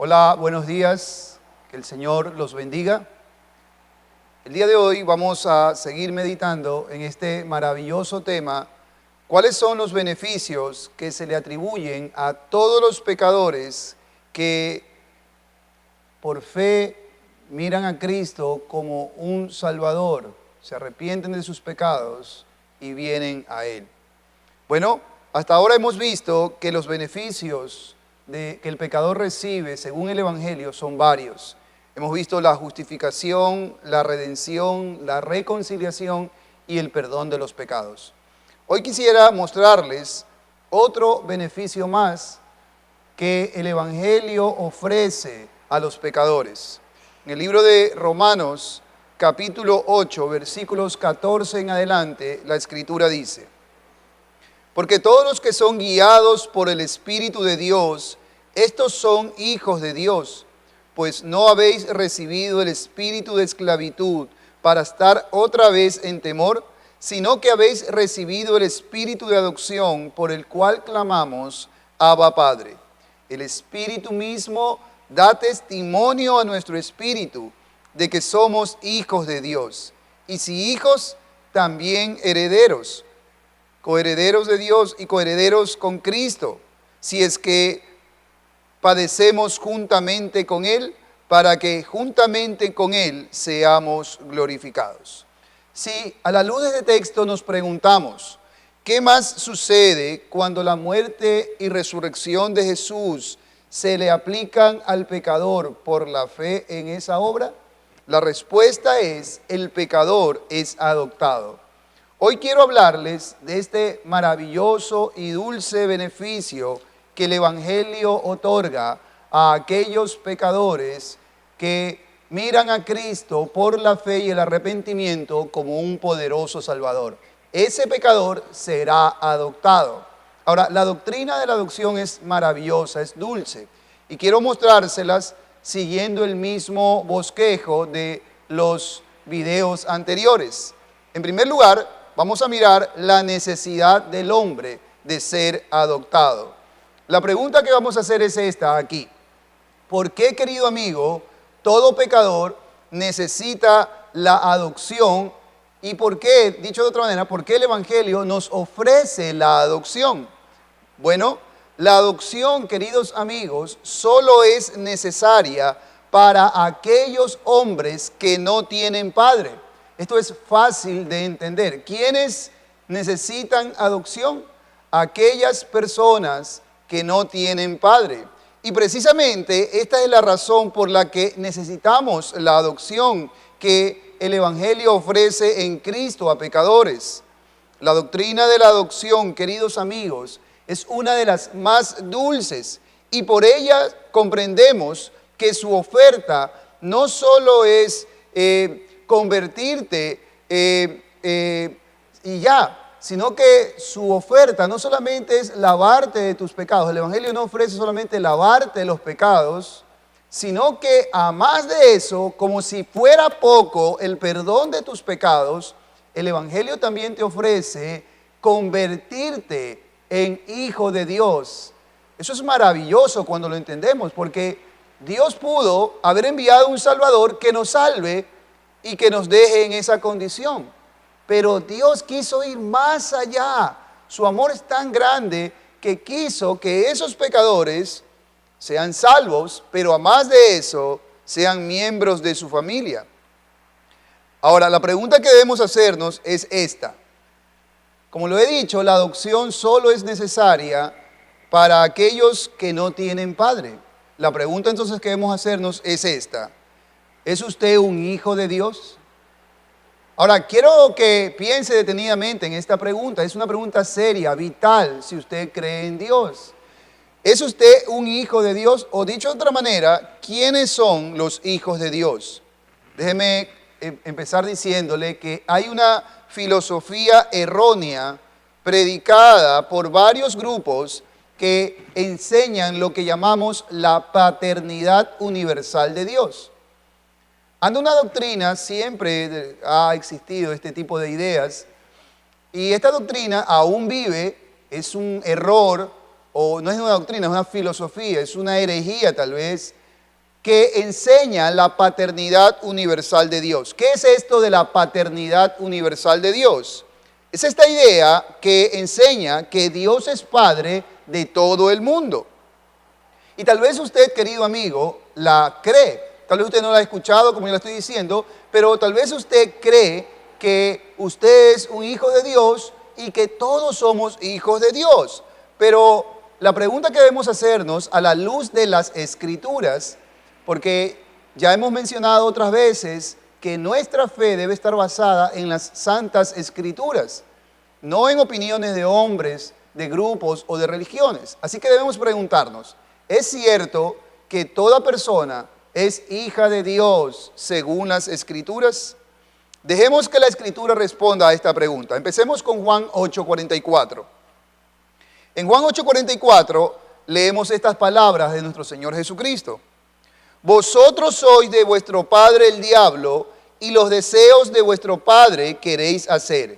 Hola, buenos días, que el Señor los bendiga. El día de hoy vamos a seguir meditando en este maravilloso tema, cuáles son los beneficios que se le atribuyen a todos los pecadores que por fe miran a Cristo como un Salvador, se arrepienten de sus pecados y vienen a Él. Bueno, hasta ahora hemos visto que los beneficios que el pecador recibe según el Evangelio son varios. Hemos visto la justificación, la redención, la reconciliación y el perdón de los pecados. Hoy quisiera mostrarles otro beneficio más que el Evangelio ofrece a los pecadores. En el libro de Romanos, capítulo 8, versículos 14 en adelante, la Escritura dice: porque todos los que son guiados por el Espíritu de Dios, estos son hijos de Dios, pues no habéis recibido el espíritu de esclavitud para estar otra vez en temor, sino que habéis recibido el espíritu de adopción por el cual clamamos, Abba Padre. El Espíritu mismo da testimonio a nuestro espíritu de que somos hijos de Dios, y si hijos, también herederos, coherederos de Dios y coherederos con Cristo, si es que padecemos juntamente con Él, para que juntamente con Él seamos glorificados. Si a la luz de este texto nos preguntamos, ¿qué más sucede cuando la muerte y resurrección de Jesús se le aplican al pecador por la fe en esa obra? La respuesta es: el pecador es adoptado. Hoy quiero hablarles de este maravilloso y dulce beneficio que el Evangelio otorga a aquellos pecadores que miran a Cristo por la fe y el arrepentimiento como un poderoso Salvador. Ese pecador será adoptado. Ahora, la doctrina de la adopción es maravillosa, es dulce, y quiero mostrárselas siguiendo el mismo bosquejo de los videos anteriores. En primer lugar, vamos a mirar la necesidad del hombre de ser adoptado. La pregunta que vamos a hacer es esta aquí: ¿por qué, querido amigo, todo pecador necesita la adopción? ¿Y por qué, dicho de otra manera, por qué el Evangelio nos ofrece la adopción? Bueno, la adopción, queridos amigos, solo es necesaria para aquellos hombres que no tienen padre. Esto es fácil de entender. ¿Quiénes necesitan adopción? Aquellas personas que no tienen padre. Y precisamente esta es la razón por la que necesitamos la adopción que el Evangelio ofrece en Cristo a pecadores. La doctrina de la adopción, queridos amigos, es una de las más dulces, y por ella comprendemos que su oferta no solo es convertirte y ya, sino que su oferta no solamente es lavarte de tus pecados. El Evangelio no ofrece solamente lavarte de los pecados, sino que a más de eso, como si fuera poco el perdón de tus pecados, el Evangelio también te ofrece convertirte en hijo de Dios. Eso es maravilloso cuando lo entendemos, porque Dios pudo haber enviado un Salvador que nos salve y que nos deje en esa condición. Pero Dios quiso ir más allá. Su amor es tan grande que quiso que esos pecadores sean salvos, pero a más de eso, sean miembros de su familia. Ahora, la pregunta que debemos hacernos es esta. Como lo he dicho, la adopción solo es necesaria para aquellos que no tienen padre. La pregunta entonces que debemos hacernos es esta: ¿es usted un hijo de Dios? Ahora, quiero que piense detenidamente en esta pregunta. Es una pregunta seria, vital, si usted cree en Dios. ¿Es usted un hijo de Dios? O dicho de otra manera, ¿quiénes son los hijos de Dios? Déjeme empezar diciéndole que hay una filosofía errónea predicada por varios grupos que enseñan lo que llamamos la paternidad universal de Dios. Ante una doctrina siempre ha existido este tipo de ideas, y esta doctrina aún vive. Es un error, o no es una doctrina, es una filosofía, es una herejía tal vez, que enseña la paternidad universal de Dios. ¿Qué es esto de la paternidad universal de Dios? Es esta idea que enseña que Dios es Padre de todo el mundo. Y tal vez usted, querido amigo, la cree. Tal vez usted no la ha escuchado como yo la estoy diciendo, pero tal vez usted cree que usted es un hijo de Dios y que todos somos hijos de Dios. Pero la pregunta que debemos hacernos a la luz de las Escrituras, porque ya hemos mencionado otras veces que nuestra fe debe estar basada en las santas Escrituras, no en opiniones de hombres, de grupos o de religiones. Así que debemos preguntarnos, ¿es cierto que toda persona es hija de Dios según las Escrituras? Dejemos que la Escritura responda a esta pregunta. Empecemos con Juan 8:44. En Juan 8:44 leemos estas palabras de nuestro Señor Jesucristo. Vosotros sois de vuestro padre el diablo, y los deseos de vuestro padre queréis hacer.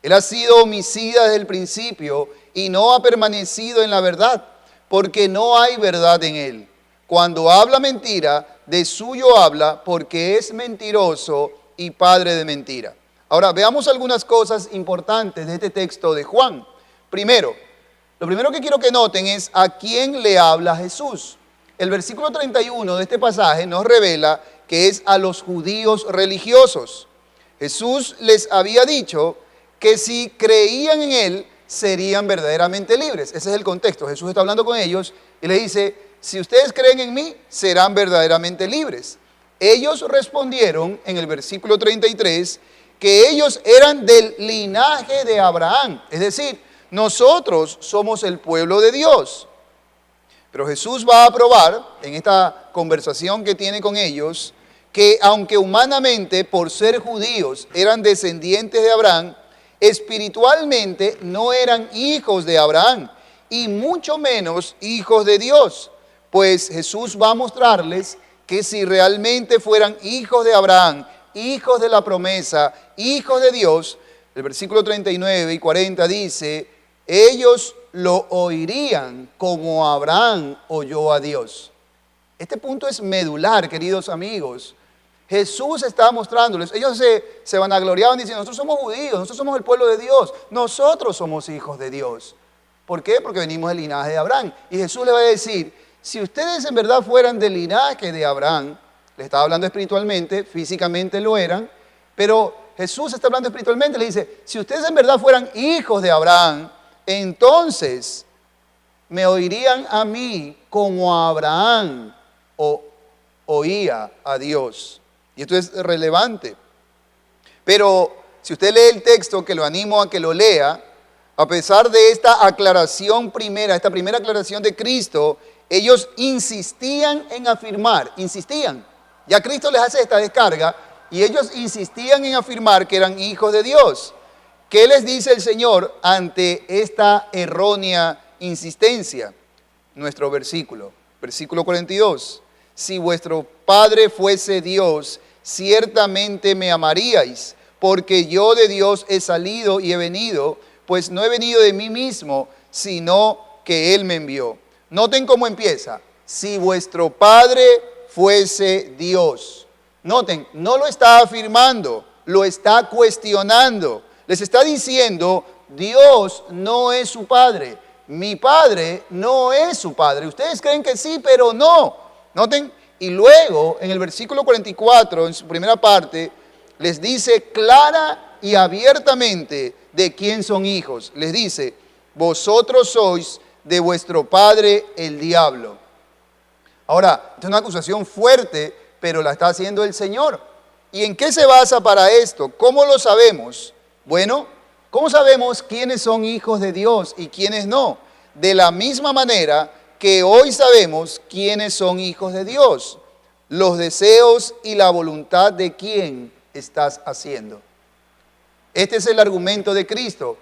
Él ha sido homicida desde el principio y no ha permanecido en la verdad, porque no hay verdad en él. Cuando habla mentira, de suyo habla, porque es mentiroso y padre de mentira. Ahora, veamos algunas cosas importantes de este texto de Juan. Primero, lo primero que quiero que noten es a quién le habla Jesús. El versículo 31 de este pasaje nos revela que es a los judíos religiosos. Jesús les había dicho que si creían en Él, serían verdaderamente libres. Ese es el contexto. Jesús está hablando con ellos y les dice, si ustedes creen en mí, serán verdaderamente libres. Ellos respondieron en el versículo 33 que ellos eran del linaje de Abraham. Es decir, nosotros somos el pueblo de Dios. Pero Jesús va a probar en esta conversación que tiene con ellos que aunque humanamente por ser judíos eran descendientes de Abraham, espiritualmente no eran hijos de Abraham y mucho menos hijos de Dios. Pues Jesús va a mostrarles que si realmente fueran hijos de Abraham, hijos de la promesa, hijos de Dios, el versículo 39 y 40 dice, ellos lo oirían como Abraham oyó a Dios. Este punto es medular, queridos amigos. Jesús está mostrándoles, ellos se vanagloriaban diciendo, nosotros somos judíos, nosotros somos el pueblo de Dios, nosotros somos hijos de Dios. ¿Por qué? Porque venimos del linaje de Abraham. Y Jesús le va a decir, si ustedes en verdad fueran del linaje de Abraham, le estaba hablando espiritualmente, físicamente lo eran, pero Jesús está hablando espiritualmente, le dice, si ustedes en verdad fueran hijos de Abraham, entonces me oirían a mí como Abraham oía a Dios. Y esto es relevante. Pero si usted lee el texto, que lo animo a que lo lea, a pesar de esta aclaración primera, esta primera aclaración de Cristo, ellos insistían en afirmar, ya Cristo les hace esta descarga, y ellos insistían en afirmar que eran hijos de Dios. ¿Qué les dice el Señor ante esta errónea insistencia? Nuestro versículo 42. Si vuestro Padre fuese Dios, ciertamente me amaríais, porque yo de Dios he salido y he venido, pues no he venido de mí mismo, sino que Él me envió. Noten cómo empieza. Si vuestro Padre fuese Dios. Noten, no lo está afirmando, lo está cuestionando. Les está diciendo, Dios no es su Padre. Mi Padre no es su Padre. Ustedes creen que sí, pero no. Noten, y luego en el versículo 44, en su primera parte, les dice clara y abiertamente de quién son hijos. Les dice, vosotros sois de vuestro padre el diablo. Ahora, esta es una acusación fuerte, pero la está haciendo el Señor. ¿Y en qué se basa para esto? ¿Cómo lo sabemos? Bueno, ¿cómo sabemos quiénes son hijos de Dios y quiénes no? De la misma manera que hoy sabemos quiénes son hijos de Dios. Los deseos y la voluntad de quién estás haciendo. Este es el argumento de Cristo.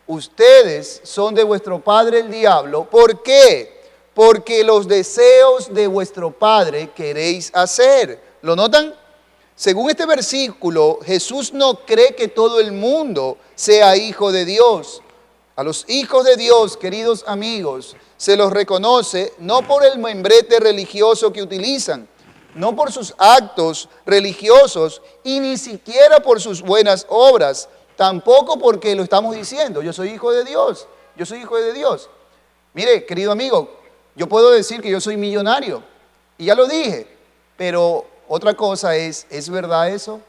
Ustedes son de vuestro padre el diablo. ¿Por qué? Porque los deseos de vuestro padre queréis hacer. ¿Lo notan? Según este versículo, Jesús no cree que todo el mundo sea hijo de Dios. A los hijos de Dios, queridos amigos, se los reconoce no por el membrete religioso que utilizan, no por sus actos religiosos y ni siquiera por sus buenas obras, tampoco porque lo estamos diciendo, yo soy hijo de Dios, yo soy hijo de Dios. Mire, querido amigo, yo puedo decir que yo soy millonario, y ya lo dije, pero otra cosa ¿es verdad eso?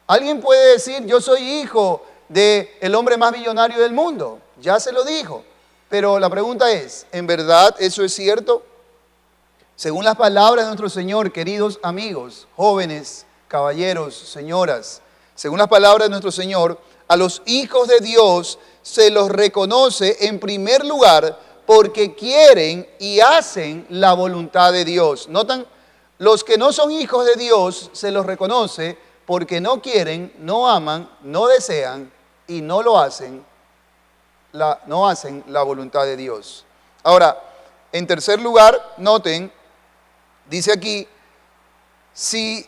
Alguien puede decir, yo soy hijo del hombre más millonario del mundo, ya se lo dijo, pero la pregunta es, ¿en verdad eso es cierto? Según las palabras de nuestro Señor, queridos amigos, jóvenes, caballeros, señoras, según las palabras de nuestro Señor, a los hijos de Dios se los reconoce en primer lugar porque quieren y hacen la voluntad de Dios. ¿Notan? Los que no son hijos de Dios se los reconoce porque no quieren, no aman, no desean y no lo hacen, no hacen la voluntad de Dios. Ahora, en tercer lugar, noten, dice aquí, si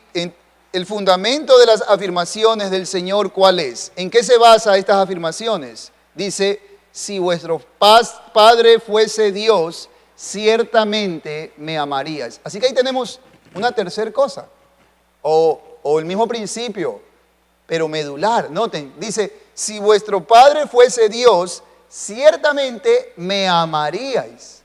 el fundamento de las afirmaciones del Señor, ¿cuál es? ¿En qué se basa estas afirmaciones? Dice, si vuestro Padre fuese Dios, ciertamente me amarías. Así que ahí tenemos una tercera cosa, o el mismo principio, pero medular. Noten, dice, si vuestro Padre fuese Dios, ciertamente me amaríais.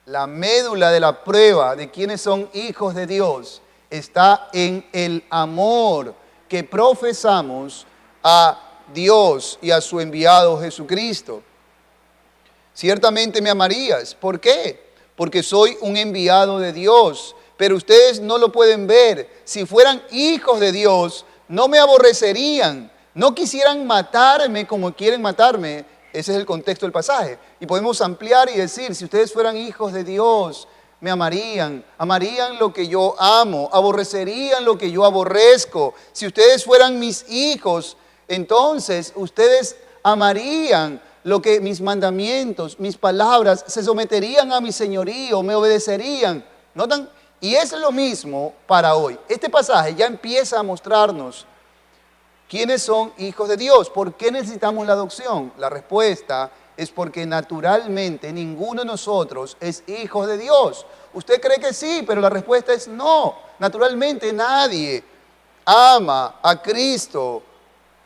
La médula de la prueba de quienes son hijos de Dios está en el amor que profesamos a Dios y a su enviado Jesucristo. Ciertamente me amarías. ¿Por qué? Porque soy un enviado de Dios, pero ustedes no lo pueden ver. Si fueran hijos de Dios, no me aborrecerían, no quisieran matarme como quieren matarme. Ese es el contexto del pasaje. Y podemos ampliar y decir, si ustedes fueran hijos de Dios, me amarían, amarían lo que yo amo, aborrecerían lo que yo aborrezco. Si ustedes fueran mis hijos, entonces ustedes amarían lo que mis mandamientos, mis palabras, se someterían a mi señorío, me obedecerían. ¿Notan? Y es lo mismo para hoy. Este pasaje ya empieza a mostrarnos ¿quiénes son hijos de Dios? ¿Por qué necesitamos la adopción? La respuesta es porque naturalmente ninguno de nosotros es hijo de Dios. Usted cree que sí, pero la respuesta es no. Naturalmente nadie ama a Cristo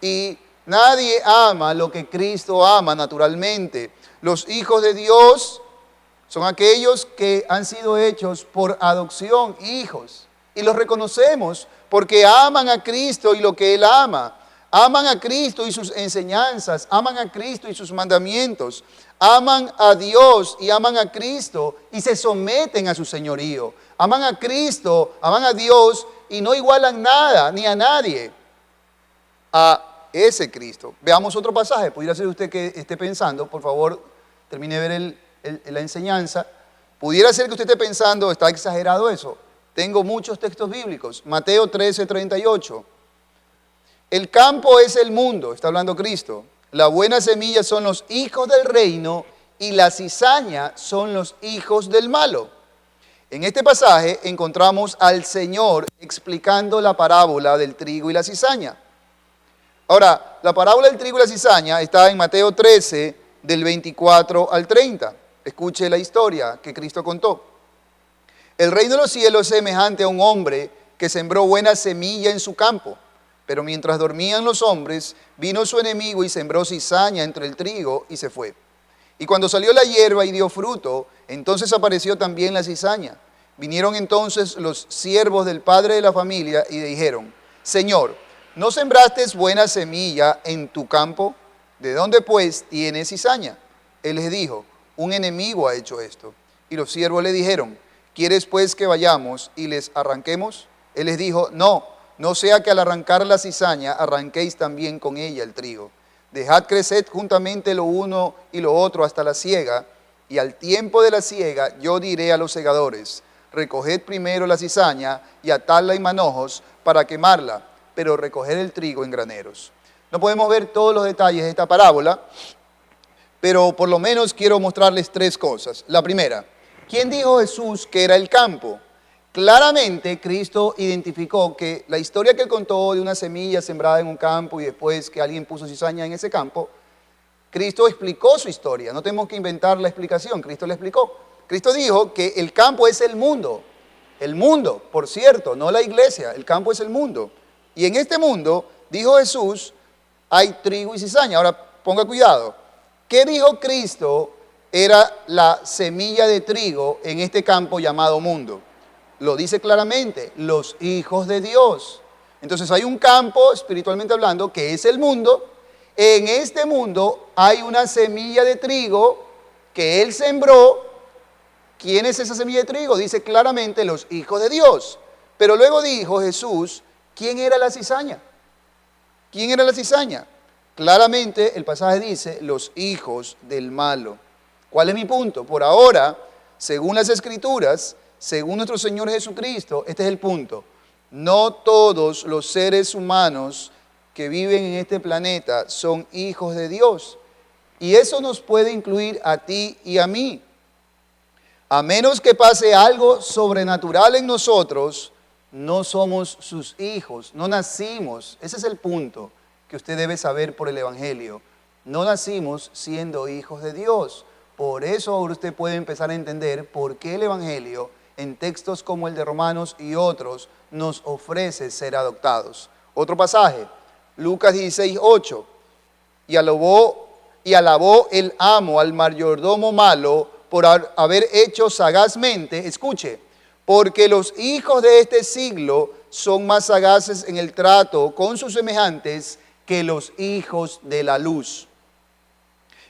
y nadie ama lo que Cristo ama naturalmente. Los hijos de Dios son aquellos que han sido hechos por adopción, hijos. Y los reconocemos porque aman a Cristo y lo que Él ama. Aman a Cristo y sus enseñanzas, aman a Cristo y sus mandamientos, aman a Dios y aman a Cristo y se someten a su señorío. Aman a Cristo, aman a Dios y no igualan nada ni a nadie a ese Cristo. Veamos otro pasaje. Pudiera ser usted que esté pensando, por favor, termine de ver la enseñanza. Pudiera ser que usted esté pensando, ¿está exagerado eso? Tengo muchos textos bíblicos. Mateo 13:38. El campo es el mundo, está hablando Cristo. La buena semilla son los hijos del reino y la cizaña son los hijos del malo. En este pasaje encontramos al Señor explicando la parábola del trigo y la cizaña. Ahora, la parábola del trigo y la cizaña está en Mateo 13, del 24 al 30. Escuche la historia que Cristo contó. El reino de los cielos es semejante a un hombre que sembró buena semilla en su campo. Pero mientras dormían los hombres, vino su enemigo y sembró cizaña entre el trigo y se fue. Y cuando salió la hierba y dio fruto, entonces apareció también la cizaña. Vinieron entonces los siervos del padre de la familia y le dijeron, Señor, ¿no sembraste buena semilla en tu campo? ¿De dónde pues tienes cizaña? Él les dijo, un enemigo ha hecho esto. Y los siervos le dijeron, ¿quieres pues que vayamos y les arranquemos? Él les dijo, no sea que al arrancar la cizaña arranquéis también con ella el trigo. Dejad crecer juntamente lo uno y lo otro hasta la siega, y al tiempo de la siega yo diré a los segadores, recoged primero la cizaña y atadla en manojos para quemarla, pero recoged el trigo en graneros. No podemos ver todos los detalles de esta parábola, pero por lo menos quiero mostrarles tres cosas. La primera, ¿quién dijo Jesús que era el campo? Claramente Cristo identificó que la historia que él contó de una semilla sembrada en un campo y después que alguien puso cizaña en ese campo, Cristo explicó su historia. No tenemos que inventar la explicación, Cristo la explicó. Cristo dijo que el campo es el mundo. El mundo, por cierto, no la iglesia, el campo es el mundo. Y en este mundo, dijo Jesús, hay trigo y cizaña. Ahora, ponga cuidado. ¿Qué dijo Cristo era la semilla de trigo en este campo llamado mundo? Lo dice claramente, los hijos de Dios. Entonces hay un campo, espiritualmente hablando, que es el mundo. En este mundo hay una semilla de trigo que Él sembró. ¿Quién es esa semilla de trigo? Dice claramente los hijos de Dios. Pero luego dijo Jesús, ¿quién era la cizaña? ¿Quién era la cizaña? Claramente el pasaje dice los hijos del malo. ¿Cuál es mi punto? Por ahora, según las Escrituras, según nuestro Señor Jesucristo, este es el punto. No todos los seres humanos que viven en este planeta son hijos de Dios. Y eso nos puede incluir a ti y a mí. A menos que pase algo sobrenatural en nosotros, no somos sus hijos, no nacimos. Ese es el punto que usted debe saber por el Evangelio. No nacimos siendo hijos de Dios. Por eso ahora usted puede empezar a entender por qué el Evangelio, en textos como el de Romanos y otros, nos ofrece ser adoptados. Otro pasaje, Lucas 16:8. Y alabó el amo al mayordomo malo por haber hecho sagazmente, escuche, porque los hijos de este siglo son más sagaces en el trato con sus semejantes que los hijos de la luz.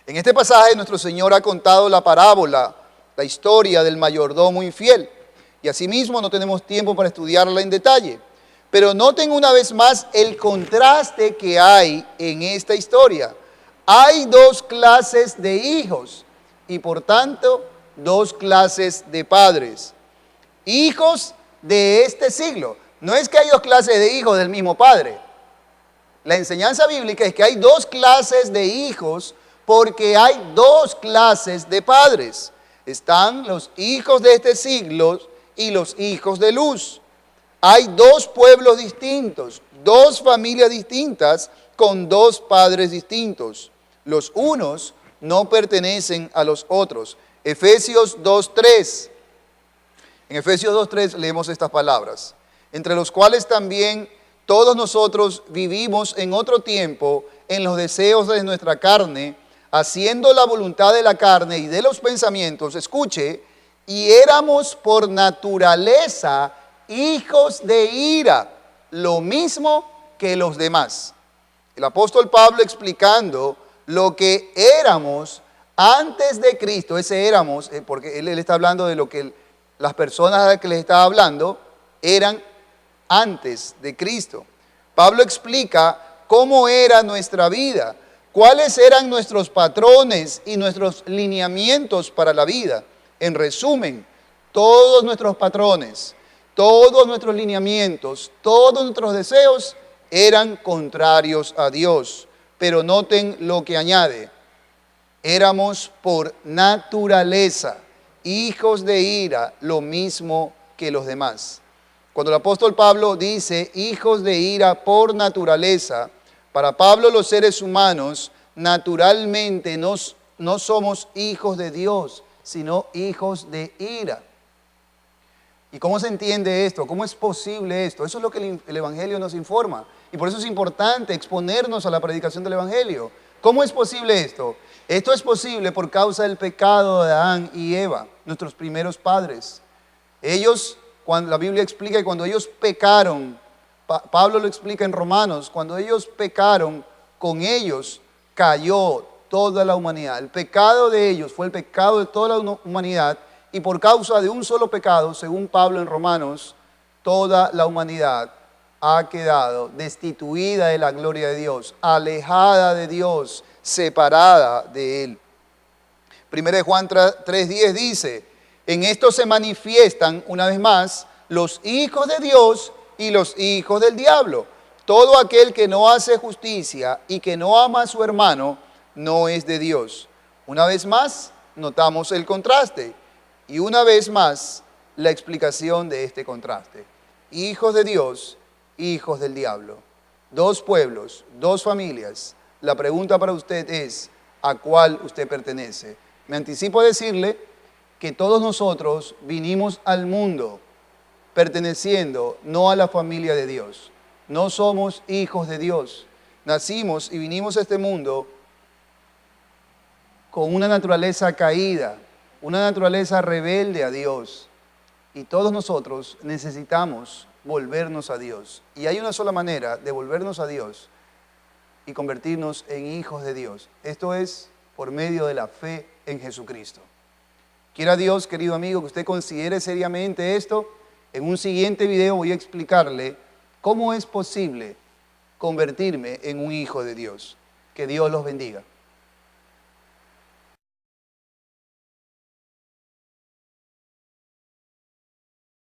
En este pasaje nuestro Señor ha contado la parábola, la historia del mayordomo infiel. Y asimismo no tenemos tiempo para estudiarla en detalle. Pero noten una vez más el contraste que hay en esta historia. Hay dos clases de hijos y por tanto dos clases de padres. Hijos de este siglo. No es que hay dos clases de hijos del mismo padre. La enseñanza bíblica es que hay dos clases de hijos porque hay dos clases de padres. Están los hijos de este siglo y los hijos de luz. Hay dos pueblos distintos, dos familias distintas con dos padres distintos. Los unos no pertenecen a los otros. Efesios 2:3. En Efesios 2:3 leemos estas palabras. Entre los cuales también todos nosotros vivimos en otro tiempo en los deseos de nuestra carne, haciendo la voluntad de la carne y de los pensamientos, escuche, y éramos por naturaleza hijos de ira, lo mismo que los demás. El apóstol Pablo explicando lo que éramos antes de Cristo, ese éramos, porque él está hablando de lo que las personas a las que les estaba hablando eran antes de Cristo. Pablo explica cómo era nuestra vida, cuáles eran nuestros patrones y nuestros lineamientos para la vida. En resumen, todos nuestros patrones, todos nuestros lineamientos, todos nuestros deseos eran contrarios a Dios. Pero noten lo que añade. Éramos por naturaleza hijos de ira, lo mismo que los demás. Cuando el apóstol Pablo dice hijos de ira por naturaleza, para Pablo los seres humanos naturalmente no somos hijos de Dios, sino hijos de ira. ¿Y cómo se entiende esto? ¿Cómo es posible esto? Eso es lo que el Evangelio nos informa. Y por eso es importante exponernos a la predicación del Evangelio. ¿Cómo es posible esto? Esto es posible por causa del pecado de Adán y Eva, nuestros primeros padres. Ellos, cuando la Biblia explica que cuando ellos pecaron, Pablo lo explica en Romanos, cuando ellos pecaron, con ellos cayó toda la humanidad. El pecado de ellos fue el pecado de toda la humanidad y por causa de un solo pecado, según Pablo en Romanos, toda la humanidad ha quedado destituida de la gloria de Dios, alejada de Dios, separada de Él. 1 Juan 3:10 dice, en esto se manifiestan una vez más los hijos de Dios y los hijos del diablo. Todo aquel que no hace justicia y que no ama a su hermano no es de Dios. Una vez más, notamos el contraste y una vez más la explicación de este contraste. Hijos de Dios, hijos del diablo. Dos pueblos, dos familias. La pregunta para usted es, ¿a cuál usted pertenece? Me anticipo a decirle que todos nosotros vinimos al mundo perteneciendo no a la familia de Dios. No somos hijos de Dios. Nacimos y vinimos a este mundo con una naturaleza caída, una naturaleza rebelde a Dios. Y todos nosotros necesitamos volvernos a Dios. Y hay una sola manera de volvernos a Dios y convertirnos en hijos de Dios. Esto es por medio de la fe en Jesucristo. Quiera Dios, querido amigo, que usted considere seriamente esto. En un siguiente video voy a explicarle cómo es posible convertirme en un hijo de Dios. Que Dios los bendiga.